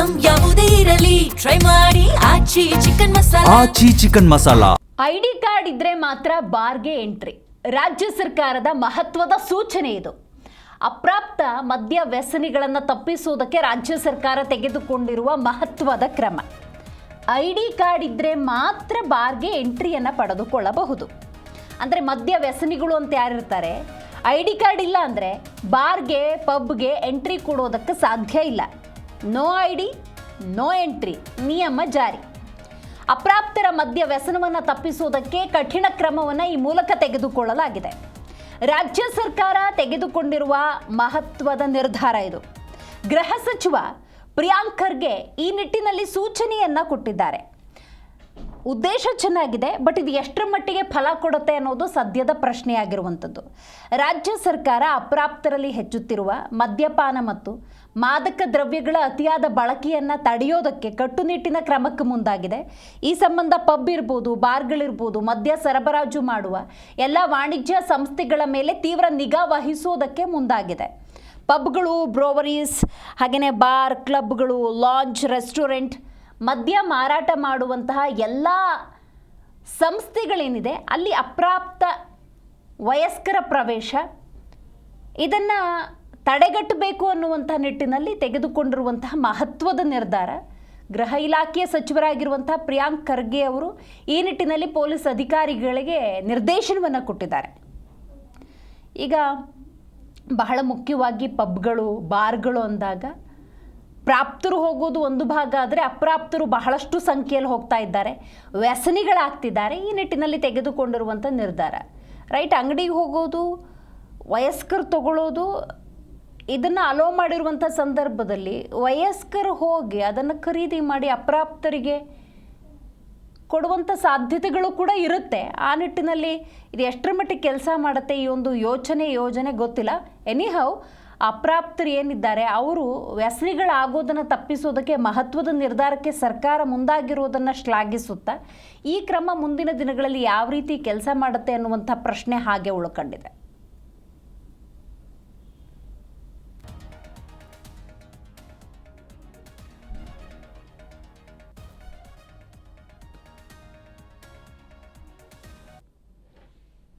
Item ಯಾವುದೇ ಇರಲಿ try ಮಾಡಿ ಆಚಿ ಚಿಕನ್ ಮಸಾಲಾ. ಆಚಿ ಚಿಕನ್ ಮಸಾಲಾ. ಐಡಿ ಕಾರ್ಡ್ ಇದ್ರೆ ಮಾತ್ರ ಬಾರ್ಗೆ ಎಂಟ್ರಿ. ರಾಜ್ಯ ಸರ್ಕಾರದ ಮಹತ್ವದ ಸೂಚನೆ ಇದು. ಅಪ್ರಾಪ್ತ ಮದ್ಯ ವ್ಯಸನಿಗಳನ್ನು ತಪ್ಪಿಸುವುದಕ್ಕೆ ರಾಜ್ಯ ಸರ್ಕಾರ ತೆಗೆದುಕೊಂಡಿರುವ ಮಹತ್ವದ ಕ್ರಮ. ಐಡಿ ಕಾರ್ಡ್ ಇದ್ದರೆ ಮಾತ್ರ ಬಾರ್ಗೆ ಎಂಟ್ರಿಯನ್ನು ಪಡೆದುಕೊಳ್ಳಬಹುದು. ಅಂದರೆ ಮದ್ಯ ವ್ಯಸನಿಗಳು ಅಂತ ಯಾರಿರ್ತಾರೆ, ಐಡಿ ಕಾರ್ಡ್ ಇಲ್ಲ ಅಂದರೆ ಬಾರ್ಗೆ ಪಬ್ಗೆ ಎಂಟ್ರಿ ಕೊಡೋದಕ್ಕೆ ಸಾಧ್ಯ ಇಲ್ಲ. ನೋ ಐಡಿ ನೋ ಎಂಟ್ರಿ ನಿಯಮ ಜಾರಿ. ಅಪ್ರಾಪ್ತರ ಮದ್ಯ ವ್ಯಸನವನ್ನು ತಪ್ಪಿಸುವುದಕ್ಕೆ ಕಠಿಣ ಕ್ರಮವನ್ನು ಈ ಮೂಲಕ ತೆಗೆದುಕೊಳ್ಳಲಾಗಿದೆ. ರಾಜ್ಯ ಸರ್ಕಾರ ತೆಗೆದುಕೊಂಡಿರುವ ಮಹತ್ವದ ನಿರ್ಧಾರ ಇದು. ಗೃಹ ಸಚಿವ ಪ್ರಿಯಾಂಕ್ ಖರ್ಗೆ ಈ ನಿಟ್ಟಿನಲ್ಲಿ ಸೂಚನೆಯನ್ನು ಕೊಟ್ಟಿದ್ದಾರೆ. ಉದ್ದೇಶ ಚೆನ್ನಾಗಿದೆ, ಬಟ್ ಇದು ಎಷ್ಟರ ಮಟ್ಟಿಗೆ ಫಲ ಕೊಡುತ್ತೆ ಅನ್ನೋದು ಸದ್ಯದ ಪ್ರಶ್ನೆಯಾಗಿರುವಂಥದ್ದು. ರಾಜ್ಯ ಸರ್ಕಾರ ಅಪ್ರಾಪ್ತರಲ್ಲಿ ಹೆಚ್ಚುತ್ತಿರುವ ಮದ್ಯಪಾನ ಮತ್ತು ಮಾದಕ ದ್ರವ್ಯಗಳ ಅತಿಯಾದ ಬಳಕೆಯನ್ನು ತಡೆಯೋದಕ್ಕೆ ಕಟ್ಟುನಿಟ್ಟಿನ ಕ್ರಮಕ್ಕೆ ಮುಂದಾಗಿದೆ. ಈ ಸಂಬಂಧ ಪಬ್ ಇರ್ಬೋದು, ಬಾರ್ಗಳಿರ್ಬೋದು, ಮದ್ಯ ಸರಬರಾಜು ಮಾಡುವ ಎಲ್ಲ ವಾಣಿಜ್ಯ ಸಂಸ್ಥೆಗಳ ಮೇಲೆ ತೀವ್ರ ನಿಗಾ ವಹಿಸೋದಕ್ಕೆ ಮುಂದಾಗಿದೆ. ಪಬ್ಗಳು, ಬ್ರೋವರೀಸ್, ಹಾಗೆಯೇ ಬಾರ್, ಕ್ಲಬ್ಗಳು, ಲಾಂಜ್, ರೆಸ್ಟೋರೆಂಟ್, ಮದ್ಯ ಮಾರಾಟ ಮಾಡುವಂತಹ ಎಲ್ಲ ಸಂಸ್ಥೆಗಳೇನಿದೆ ಅಲ್ಲಿ ಅಪ್ರಾಪ್ತ ವಯಸ್ಕರ ಪ್ರವೇಶ ಇದನ್ನು ತಡೆಗಟ್ಟಬೇಕು ಅನ್ನುವಂಥ ನಿಟ್ಟಿನಲ್ಲಿ ತೆಗೆದುಕೊಂಡಿರುವಂತಹ ಮಹತ್ವದ ನಿರ್ಧಾರ. ಗೃಹ ಇಲಾಖೆಯ ಸಚಿವರಾಗಿರುವಂತಹ ಪ್ರಿಯಾಂಕ್ ಖರ್ಗೆ ಅವರು ಈ ನಿಟ್ಟಿನಲ್ಲಿ ಪೊಲೀಸ್ ಅಧಿಕಾರಿಗಳಿಗೆ ನಿರ್ದೇಶನವನ್ನು ಕೊಟ್ಟಿದ್ದಾರೆ. ಈಗ ಬಹಳ ಮುಖ್ಯವಾಗಿ ಪಬ್ಗಳು, ಬಾರ್ಗಳು ಅಂದಾಗ ಪ್ರಾಪ್ತರು ಹೋಗೋದು ಒಂದು ಭಾಗ ಆದರೆ ಅಪ್ರಾಪ್ತರು ಬಹಳಷ್ಟು ಸಂಖ್ಯೆಯಲ್ಲಿ ಹೋಗ್ತಾ ಇದ್ದಾರೆ, ವ್ಯಸನಿಗಳಾಗ್ತಿದ್ದಾರೆ. ಈ ನಿಟ್ಟಿನಲ್ಲಿ ತೆಗೆದುಕೊಂಡಿರುವಂಥ ನಿರ್ಧಾರ ರೈಟ್. ಅಂಗಡಿಗೆ ಹೋಗೋದು, ವಯಸ್ಕರು ತಗೊಳ್ಳೋದು ಇದನ್ನು ಅಲೋ ಮಾಡಿರುವಂಥ ಸಂದರ್ಭದಲ್ಲಿ ವಯಸ್ಕರು ಹೋಗಿ ಅದನ್ನು ಖರೀದಿ ಮಾಡಿ ಅಪ್ರಾಪ್ತರಿಗೆ ಕೊಡುವಂಥ ಸಾಧ್ಯತೆಗಳು ಕೂಡ ಇರುತ್ತೆ. ಆ ನಿಟ್ಟಿನಲ್ಲಿ ಇದು ಎಷ್ಟರ ಮಟ್ಟಿಗೆ ಕೆಲಸ ಮಾಡುತ್ತೆ ಈ ಒಂದು ಯೋಜನೆ ಗೊತ್ತಿಲ್ಲ. ಎನಿಹೌ ಅಪ್ರಾಪ್ತರು ಏನಿದ್ದಾರೆ ಅವರು ವ್ಯಸನಿಗಳಾಗೋದನ್ನು ತಪ್ಪಿಸೋದಕ್ಕೆ ಮಹತ್ವದ ನಿರ್ಧಾರಕ್ಕೆ ಸರ್ಕಾರ ಮುಂದಾಗಿರುವುದನ್ನು ಶ್ಲಾಘಿಸುತ್ತಾ ಈ ಕ್ರಮ ಮುಂದಿನ ದಿನಗಳಲ್ಲಿ ಯಾವ ರೀತಿ ಕೆಲಸ ಮಾಡುತ್ತೆ ಅನ್ನುವಂಥ ಪ್ರಶ್ನೆ ಹಾಗೆ ಉಳ್ಕೊಂಡಿದೆ.